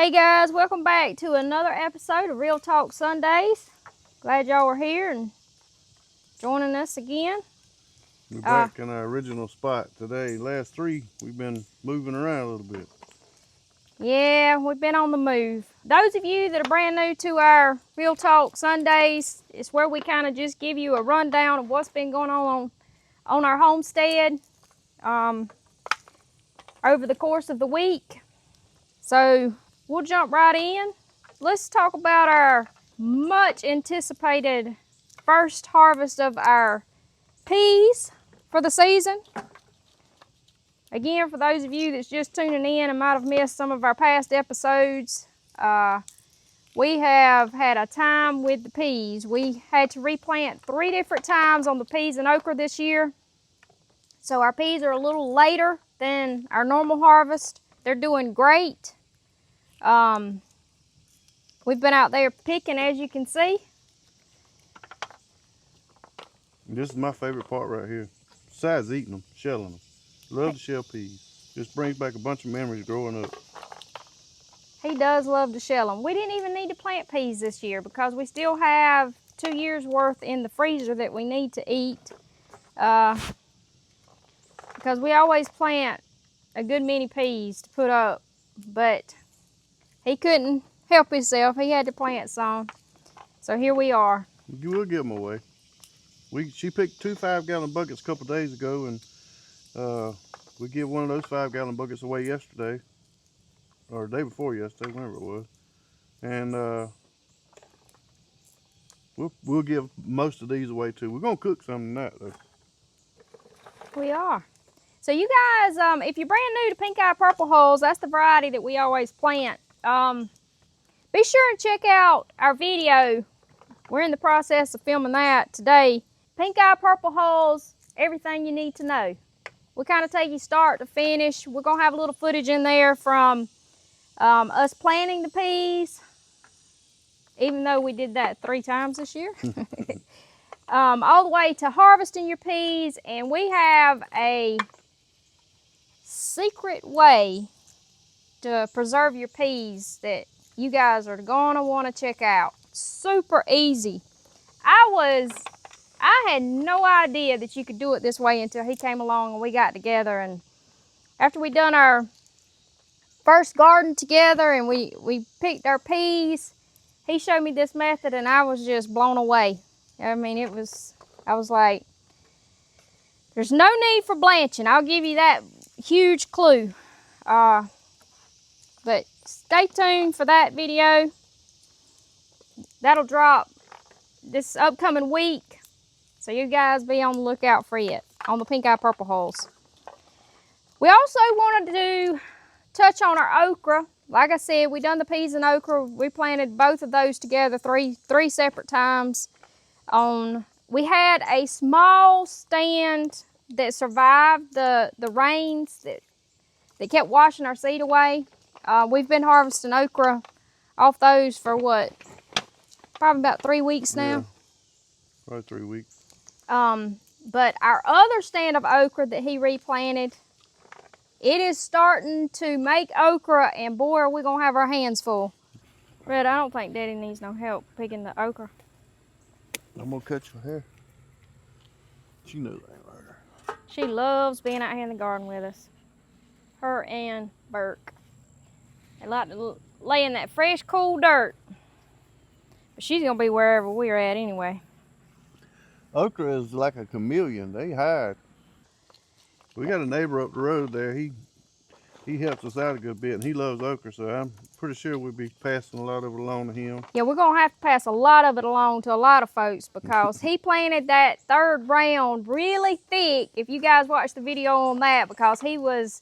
Hey guys, welcome back to another episode of Real Talk Sundays. Glad y'all are here and joining us again. We're back in our original spot today. Last three, we've been moving around a little bit. Yeah, we've been on the move. Those of you that are brand new to our Real Talk Sundays, it's where we kind of just give you a rundown of what's been going on our homestead over the course of the week. So we'll jump right in. Let's talk about our much anticipated first harvest of our peas for the season. Again, for those of you that's just tuning in and might have missed some of our past episodes, we have had a time with the peas. We had to replant 3 different times on the peas and okra this year. So our peas are a little later than our normal harvest. They're doing great. We've been out there picking, as you can see. This is my favorite part right here. Besides eating them, shelling them. Love to shell peas. Just brings back a bunch of memories growing up. He does love to shell them. We didn't even need to plant peas this year because we still have 2 years worth in the freezer that we need to eat. Because we always plant a good many peas to put up, but he couldn't help himself. He had to plant some. So here we are. You will give them away. She picked 2 5-gallon buckets a couple days ago, and we give one of those 5-gallon buckets away yesterday, or the day before yesterday, whenever it was. And we'll give most of these away too. We're gonna cook some tonight though. We are. So you guys, if you're brand new to Pinkeye Purple Hulls, that's the variety that we always plant. Be sure and check out our video. We're in the process of filming that today. Pinkeye Purple Hulls, everything you need to know. We kind of take you start to finish. We're going to have a little footage in there from us planting the peas, even though we did that 3 times this year. All the way to harvesting your peas, and we have a secret way to preserve your peas that you guys are going to want to check out. Super easy. I had no idea that you could do it this way until he came along and we got together, and after we done our first garden together and we picked our peas, he showed me this method and I was just blown away. I mean, I was like, there's no need for blanching. I'll give you that huge clue. But stay tuned for that video. That'll drop this upcoming week. So you guys be on the lookout for it on the Pinkeye Purple Hulls. We also wanted to touch on our okra. Like I said, we done the peas and okra. We planted both of those together three separate times. We had a small stand that survived the rains that kept washing our seed away. We've been harvesting okra off those for what? Probably about 3 weeks now. Yeah, probably 3 weeks. But our other stand of okra that he replanted, it is starting to make okra, and boy, are we going to have our hands full. Red, I don't think Daddy needs no help picking the okra. I'm going to cut your hair. She knows I ain't like her. She loves being out here in the garden with us. Her and Burke. They like to lay in that fresh, cool dirt. But she's going to be wherever we're at anyway. Okra is like a chameleon. They hide. We got a neighbor up the road there. He helps us out a good bit, and he loves okra, so I'm pretty sure we'll be passing a lot of it along to him. Yeah, we're going to have to pass a lot of it along to a lot of folks because he planted that 3rd round really thick, if you guys watched the video on that, because he was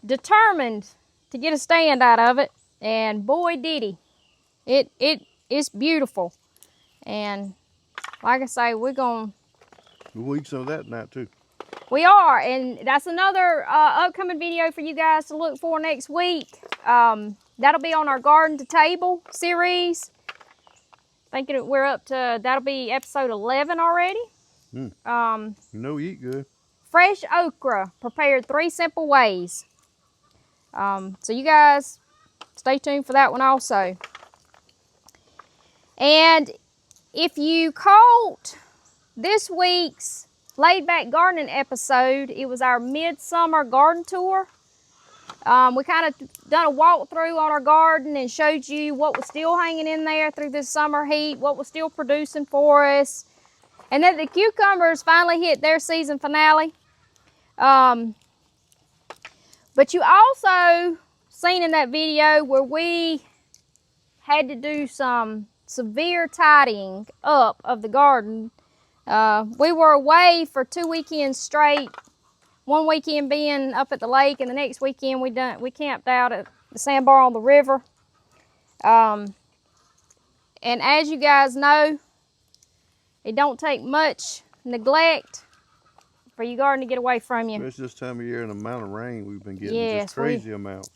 determined to get a stand out of it, and boy did he. It's beautiful. And like I say, we'll eat some of that tonight too. We are, and that's another upcoming video for you guys to look for next week. That'll be on our Garden to Table series. Thinking we're up to, that'll be episode 11 already. You know we eat good. Fresh okra, prepared 3 simple ways. So you guys stay tuned for that one also. And if you caught this week's Laid Back Gardening episode, it was our midsummer garden tour. We kind of done a walkthrough on our garden and showed you what was still hanging in there through this summer heat, what was still producing for us, and then the cucumbers finally hit their season finale. But you also seen in that video where we had to do some severe tidying up of the garden. We were away for 2 weekends straight. One weekend being up at the lake, and the next weekend we camped out at the sandbar on the river. And as you guys know, it don't take much neglect for your garden to get away from you. It's this time of year and the amount of rain we've been getting. Yes, just crazy amounts.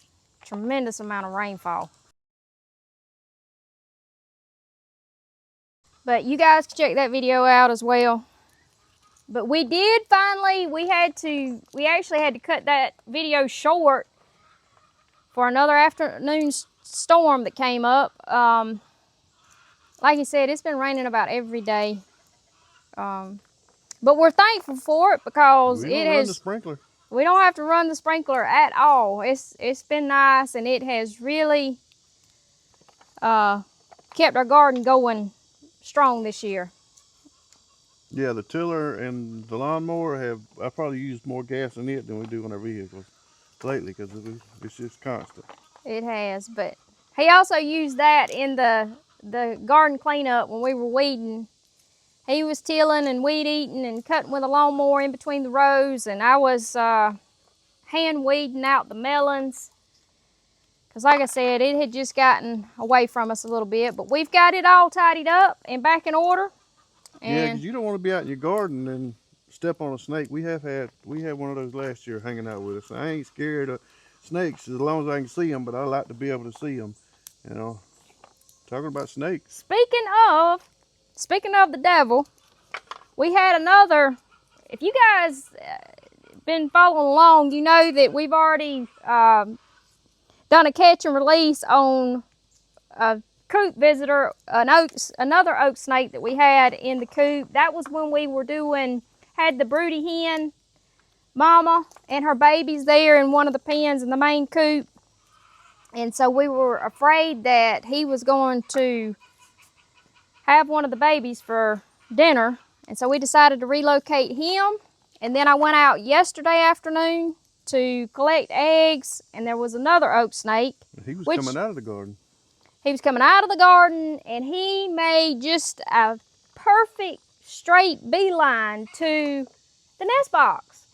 Tremendous amount of rainfall. But you guys can check that video out as well. But we did finally, we actually had to cut that video short for another afternoon storm that came up. Like I said, it's been raining about every day. But we're thankful for it because we don't run the sprinkler. We don't have to run the sprinkler at all. It's been nice, and it has really kept our garden going strong this year. Yeah, the tiller and the lawnmower I probably used more gas in it than we do on our vehicles lately because it's just constant. It has, but he also used that in the garden cleanup when we were weeding. He was tilling and weed eating and cutting with a lawnmower in between the rows, and I was hand weeding out the melons. Because like I said, it had just gotten away from us a little bit, but we've got it all tidied up and back in order. And yeah, because you don't want to be out in your garden and step on a snake. We had one of those last year hanging out with us. I ain't scared of snakes as long as I can see them, but I like to be able to see them. You know, talking about snakes. Speaking of the devil, we had another. If you guys been following along, you know that we've already done a catch and release on a coop visitor, another oak snake that we had in the coop. That was when we were had the broody hen mama and her babies there in one of the pens in the main coop. And so we were afraid that he was going to have one of the babies for dinner. And so we decided to relocate him. And then I went out yesterday afternoon to collect eggs, and there was another oak snake. He was coming out of the garden. He was coming out of the garden, and he made just a perfect straight beeline to the nest box.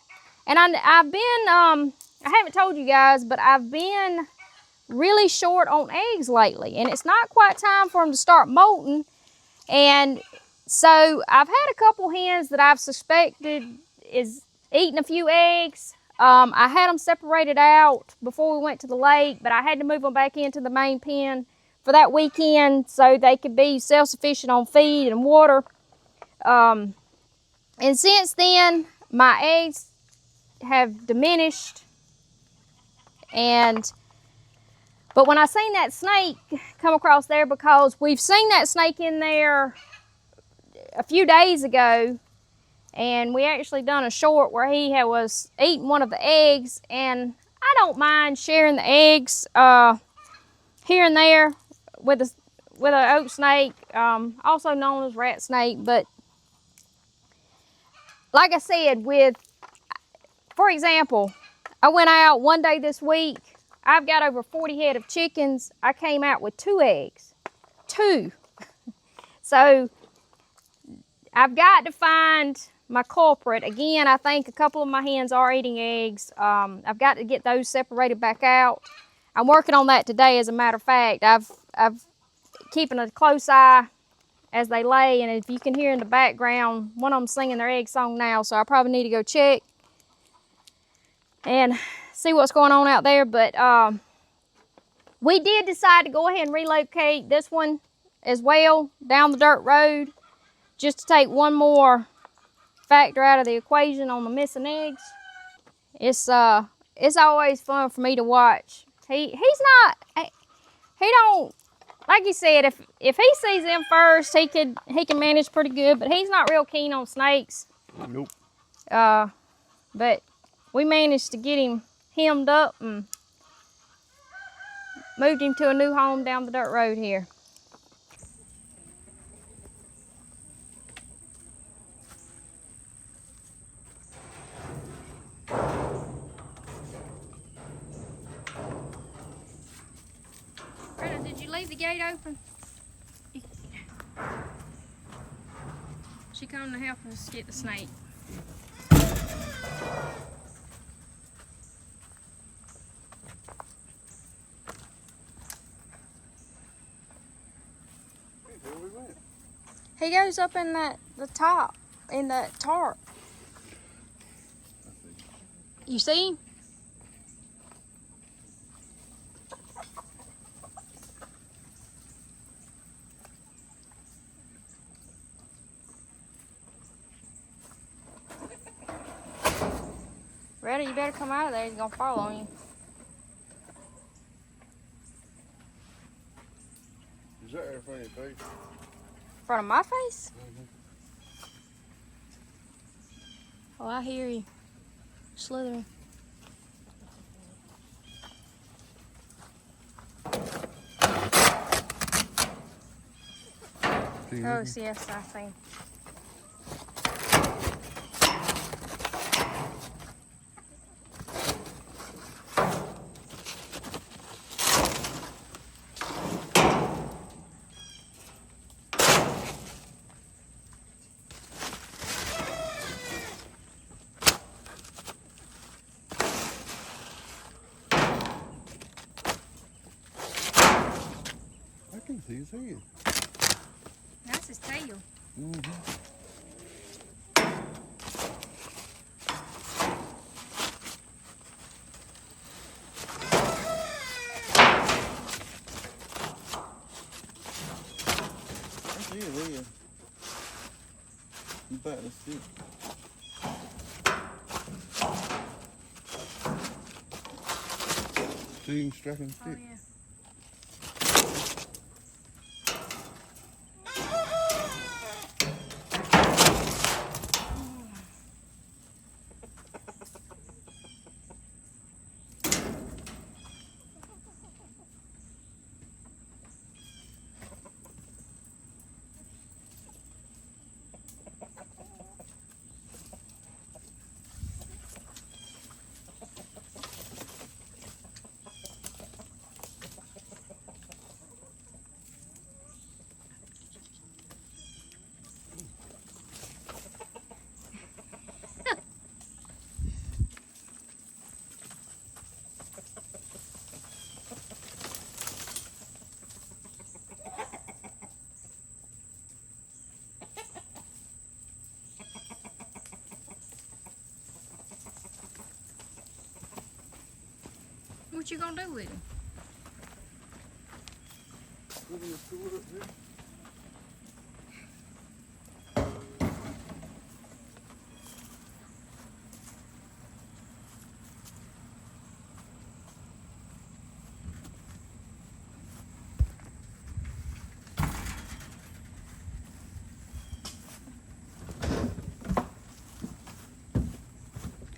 And I've been, I haven't told you guys, but I've been really short on eggs lately, and it's not quite time for them to start molting. And so I've had a couple hens that I've suspected is eating a few eggs. I had them separated out before we went to the lake, but I had to move them back into the main pen for that weekend so they could be self-sufficient on feed and water. And since then, my eggs have diminished. But when I seen that snake come across there, because we've seen that snake in there a few days ago, and we actually done a short where he was eating one of the eggs, and I don't mind sharing the eggs here and there with an oak snake, also known as rat snake. But like I said, for example, I went out one day this week. I've got over 40 head of chickens. I came out with 2 eggs. 2. So I've got to find my culprit. Again, I think a couple of my hens are eating eggs. I've got to get those separated back out. I'm working on that today, as a matter of fact. I've keeping a close eye as they lay, and if you can hear in the background, one of them singing their egg song now, so I probably need to go check and see what's going on out there. But we did decide to go ahead and relocate this one as well down the dirt road, just to take one more factor out of the equation on the missing eggs. It's always fun for me to watch. He's he don't, like you said, if he sees them first, he can manage pretty good, but he's not real keen on snakes. Nope. But we managed to get him hemmed up and moved him to a new home down the dirt road here. Brenda, did you leave the gate open? She come to help us get the snake. He goes up in the top, in the tarp. You see him? Reddy, you better come out of there. He's gonna fall on you. Is that air front of your face? In front of my face? Oh, I hear you. Slithering. Oh, yes, I think. I can see his head. That's his tail. Mm-hmm. I see his head. You back the stick. See him striking the stick? Oh, yeah. What you gonna do with him?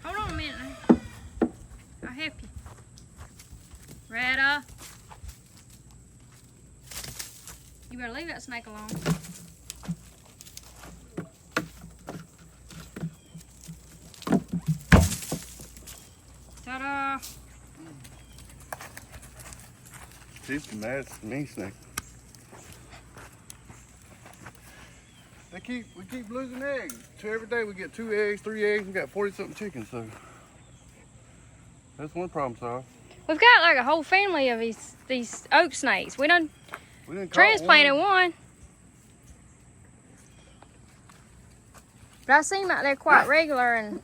Hold on a minute now. I'll help you. Retta. You better leave that snake alone. Ta-da! She's mad at me, snake. We keep losing eggs. So every day we get 2 eggs, 3 eggs, we got 40-something chickens, so that's one problem solved. We've got like a whole family of these oak snakes. We done transplanted one. But I see them out there quite regular, and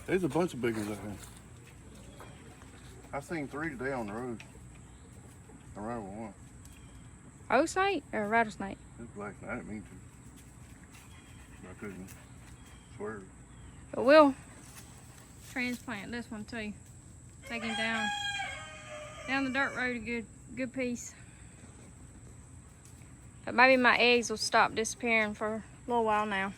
there's a bunch of big ones out here. I seen 3 today on the road. I ran over one. oak snake or rattlesnake? It's black. I didn't mean to. But I couldn't swerve. But we'll transplant this one too. Take him down the dirt road a good piece. But maybe my eggs will stop disappearing for a little while now.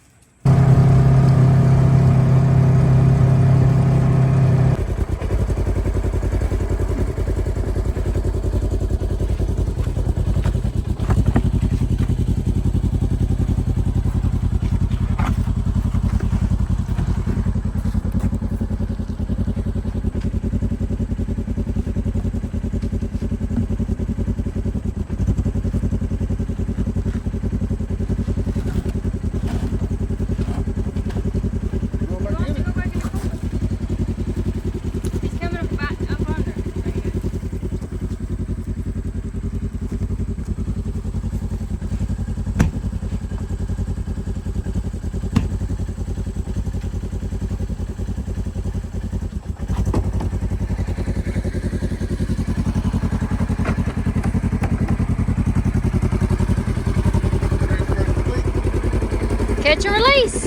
Catch and release.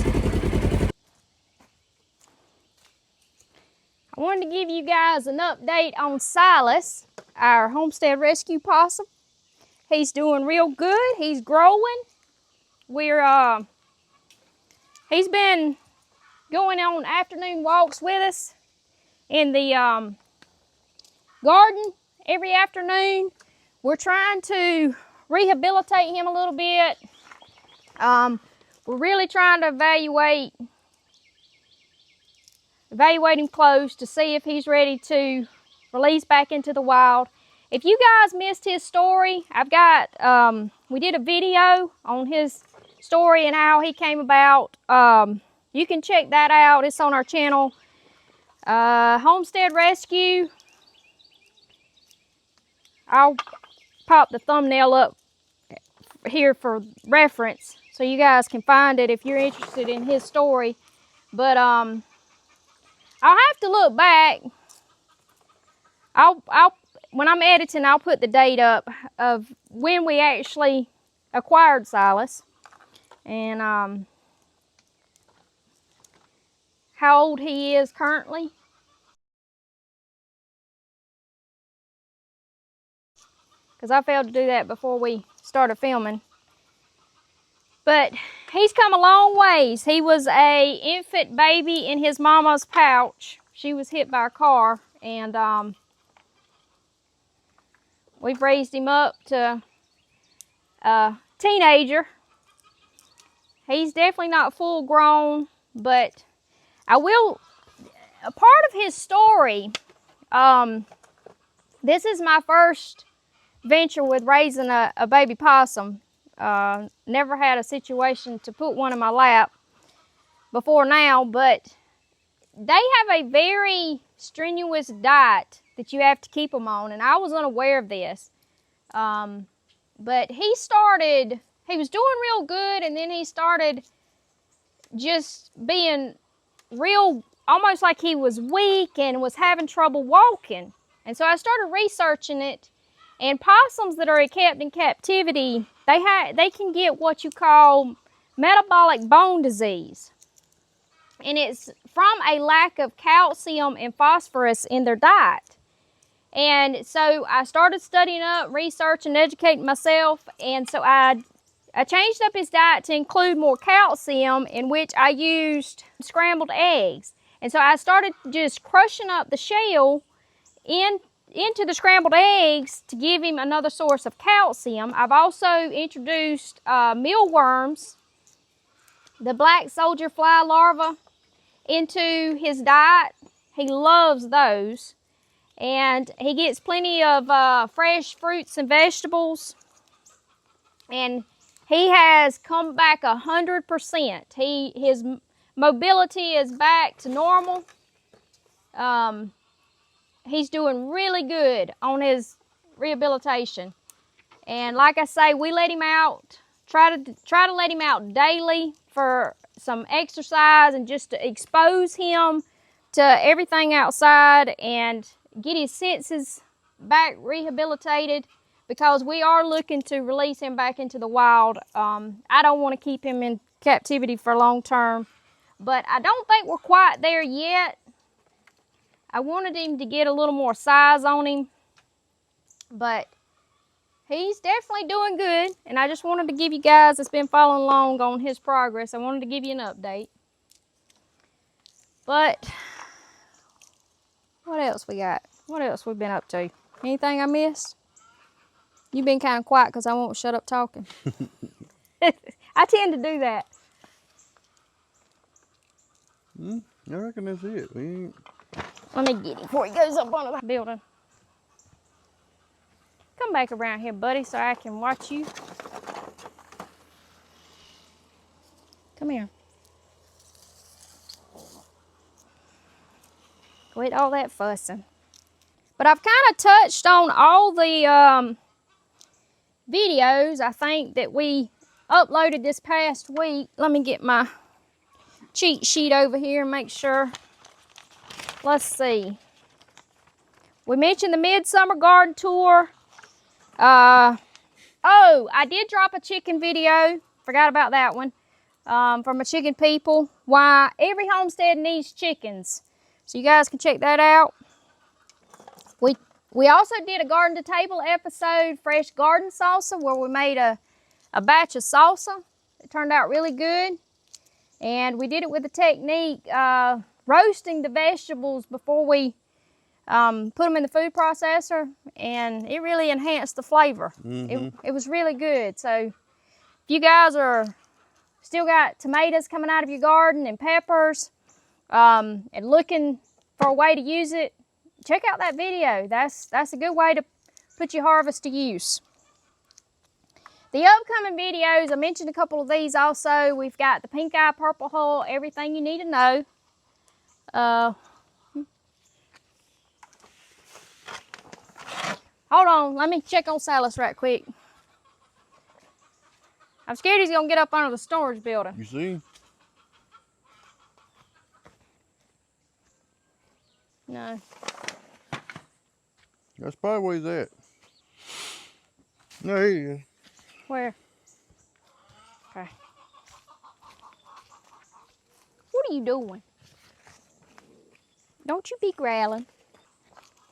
I wanted to give you guys an update on Silas, our homestead rescue possum. He's doing real good. He's growing. He's been going on afternoon walks with us in the garden every afternoon. We're trying to rehabilitate him a little bit. We're really trying to evaluate him close to see if he's ready to release back into the wild. If you guys missed his story, I've got, we did a video on his story and how he came about. You can check that out. It's on our channel, Homestead Rescue. I'll pop the thumbnail up here for reference so you guys can find it if you're interested in his story. But I'll have to look back. When I'm editing, I'll put the date up of when we actually acquired Silas and how old he is currently. Because I failed to do that before we started filming. But he's come a long ways. He was a infant baby in his mama's pouch. She was hit by a car, and we've raised him up to a teenager. He's definitely not full grown, but a part of his story, this is my first venture with raising a baby possum. Never had a situation to put one in my lap before now, but they have a very strenuous diet that you have to keep them on, and I was unaware of this. But he was doing real good, and then he started just being real, almost like he was weak and was having trouble walking. And so I started researching it. And possums that are kept in captivity, they can get what you call metabolic bone disease. And it's from a lack of calcium and phosphorus in their diet. And so I started studying up, researching, educating myself. And so I changed up his diet to include more calcium, in which I used scrambled eggs. And so I started just crushing up the shell into the scrambled eggs to give him another source of calcium. I've also introduced mealworms, the black soldier fly larva, into his diet. He loves those. And he gets plenty of fresh fruits and vegetables. And he has come back 100%. His mobility is back to normal. He's doing really good on his rehabilitation. And like I say, we let him out, try to let him out daily for some exercise and just to expose him to everything outside and get his senses back rehabilitated, because we are looking to release him back into the wild. I don't want to keep him in captivity for long term, but I don't think we're quite there yet. I wanted him to get a little more size on him, but he's definitely doing good. And I just wanted to give you guys that's been following along on his progress, I wanted to give you an update. But what else we got? What else we've been up to? Anything I missed? You've been kind of quiet because I won't shut up talking. I tend to do that. I reckon that's it. We ain't... Let me get him before he goes up onto the building. Come back around here, buddy, so I can watch you. Come here. Quit all that fussing. But I've kind of touched on all the videos, I think, that we uploaded this past week. Let me get my cheat sheet over here and make sure. Let's see. We mentioned the Midsummer Garden Tour. Oh, I did drop a chicken video. Forgot about that one. From a chicken people. Why every homestead needs chickens. So you guys can check that out. We also did a garden to table episode, fresh garden salsa, where we made a batch of salsa. It turned out really good. And we did it with the technique, roasting the vegetables before we put them in the food processor, and it really enhanced the flavor. It was really good. So if you guys are still got tomatoes coming out of your garden and peppers, and looking for a way to use it, check out that video. That's a good way to put your harvest to use. The upcoming videos, I mentioned a couple of these also. We've got the Pinkeye purple hull, everything you need to know. Hold on, let me check on Silas right quick. I'm scared he's gonna get up under the storage building. You see? No. That's probably where he's at. No, here he is. Where? Okay. What are you doing? Don't you be growling.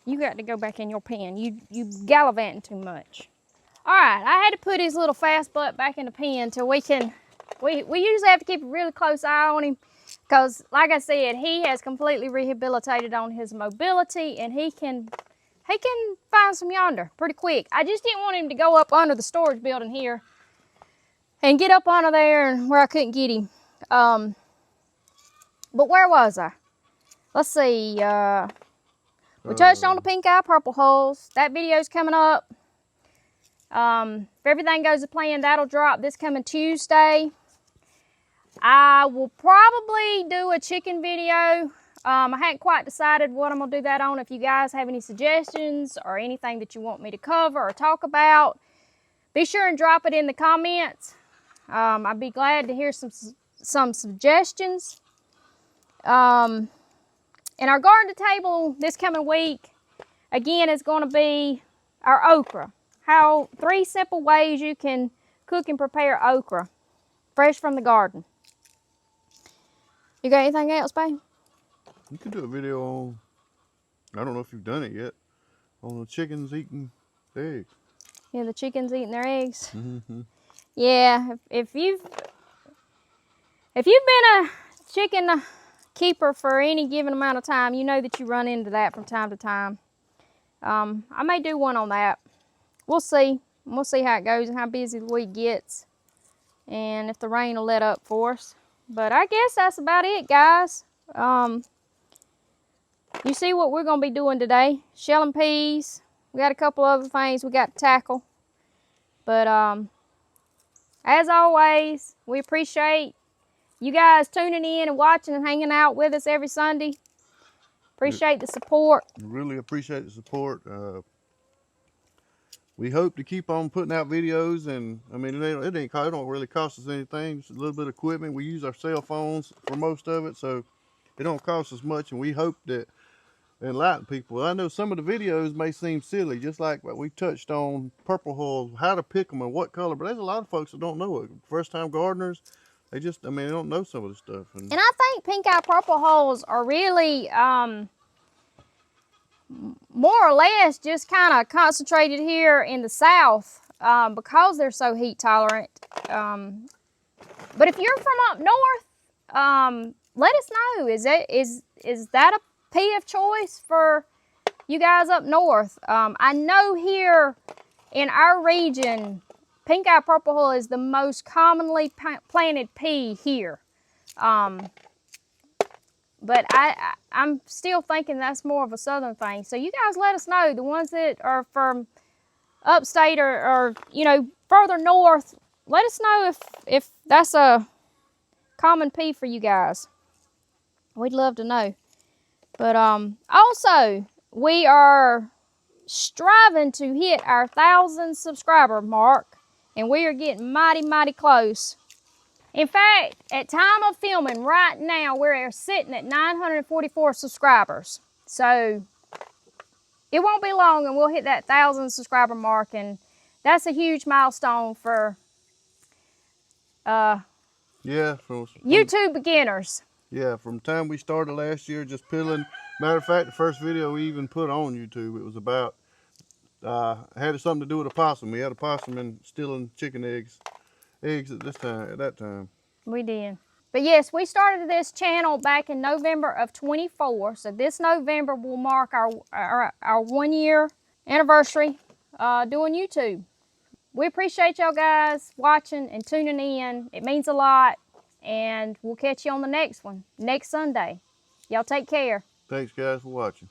You got to go back in your pen. You gallivanting too much. All right, I had to put his little fast butt back in the pen till we can. We usually have to keep a really close eye on him because, like I said, he has completely rehabilitated on his mobility, and he can find some yonder pretty quick. I just didn't want him to go up under the storage building here and get up under there and where I couldn't get him. But where was I? Let's see. We touched on the Pinkeye purple hulls. That video's coming up. If everything goes to plan, that'll drop this coming Tuesday. I will probably do a chicken video. I hadn't quite decided what I'm going to do that on. If you guys have any suggestions or anything that you want me to cover or talk about, be sure and drop it in the comments. I'd be glad to hear some suggestions. And our garden to table this coming week, again, is going to be our okra. 3 simple ways you can cook and prepare okra, fresh from the garden. You got anything else, babe? You could do a video on, I don't know if you've done it yet, on the chickens eating eggs. Yeah, the chickens eating their eggs. Mm-hmm. Yeah, if you've been a chicken keeper for any given amount of time, you know that you run into that from time to time. I may do one on that. We'll see. We'll see how it goes and how busy the week gets, and if the rain will let up for us. But I guess that's about it, guys. You see what we're going to be doing today. Shelling peas. We got a couple other things we got to tackle. But as always, we appreciate you guys tuning in and watching and hanging out with us every Sunday. Appreciate the support. Really appreciate the support. We hope to keep on putting out videos, and I mean, it don't really cost us anything. Just a little bit of equipment. We use our cell phones for most of it, so it don't cost us much, and we hope that enlighten people. I know some of the videos may seem silly, just like what we touched on purple hulls, how to pick them and what color, but there's a lot of folks that don't know it. First time gardeners, they don't know some of the stuff. And I think Pinkeye purple hulls are really more or less just kind of concentrated here in the south because they're so heat tolerant. But if you're from up north, let us know. Is that a pea of choice for you guys up north? I know here in our region, Pinkeye Purple Hull is the most commonly planted pea here. But I'm still thinking that's more of a southern thing. So you guys let us know, the ones that are from upstate or you know, further north, let us know if that's a common pea for you guys. We'd love to know. But also, we are striving to hit our 1,000 subscriber mark, and we are getting mighty close. In fact, at time of filming right now, we're sitting at 944 subscribers. So it won't be long and we'll hit that 1,000 subscriber mark, and that's a huge milestone for YouTube beginners. Yeah, from the time we started last year, just peeling. Matter of fact, the first video we even put on YouTube, it was about, had something to do with a possum. We had a possum and stealing chicken eggs at that time. We did. But yes, we started this channel back in November of 24. So this November will mark our 1 year anniversary doing YouTube. We appreciate y'all guys watching and tuning in. It means a lot. And we'll catch you on the next one, next Sunday. Y'all take care. Thanks, guys, for watching.